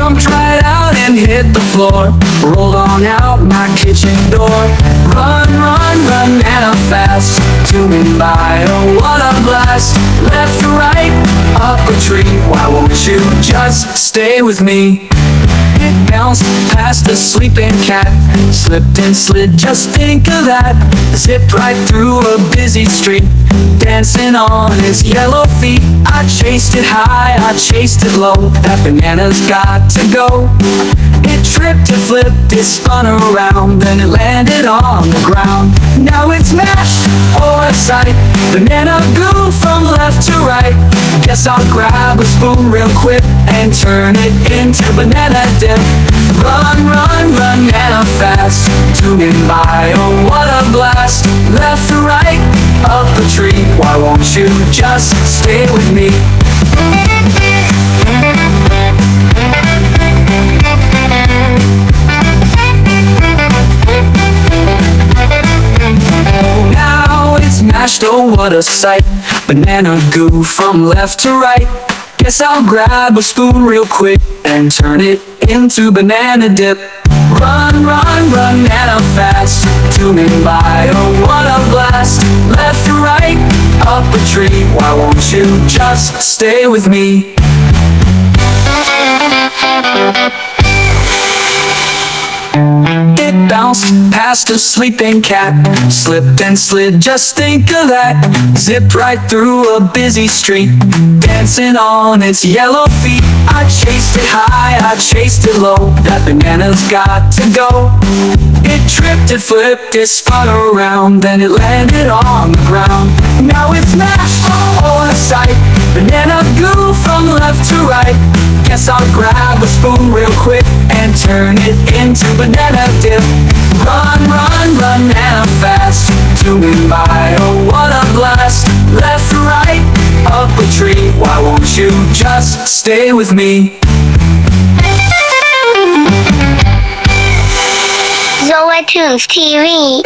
Jumped right out and hit the floor, rolled on out my kitchen door. Run, run, run, and I'm fast, zooming by, oh what a blast. Left to right, up a tree, why won't you just stay with me? It bounced past a sleeping cat, slipped and slid, just think of that. Zipped right through a busy street, dancing on its yellow feet. I chased it high, I chased it low, that banana's got to go. It tripped, it flipped, it spun around, then it landed on the ground. Now it's mashed, oh a sight, banana goo from left to right. Guess I'll grab a spoon real quick and turn it into banana dip. Run, run, run, and I'm fast, zooming by, oh what a blast. Left to right, up a tree, why won't you just stay with me? Now it's mashed, oh what a sight, banana goo from left to right. Guess I'll grab a spoon real quick and turn it into banana dip. Run, run, run, and I'm fast, zooming by, oh what a blast. Left to right, up a tree, why won't you just stay with me? It bounced past a sleeping cat, slipped and slid, just think of that. Zipped right through a busy street, dancing on its yellow feet. I chased it high, I chased it low, that banana's got to go. It tripped, it flipped, it spun around, then it landed on the ground. Now it's mashed, oh a sight, banana goo from left to right. Guess I'll grab a spoon real quick and turn it into banana dip. Run, run, run, and I'm fast, zooming by, oh what a blast. Left to right, up a tree, why won't you just stay with me? ZoeToons TV.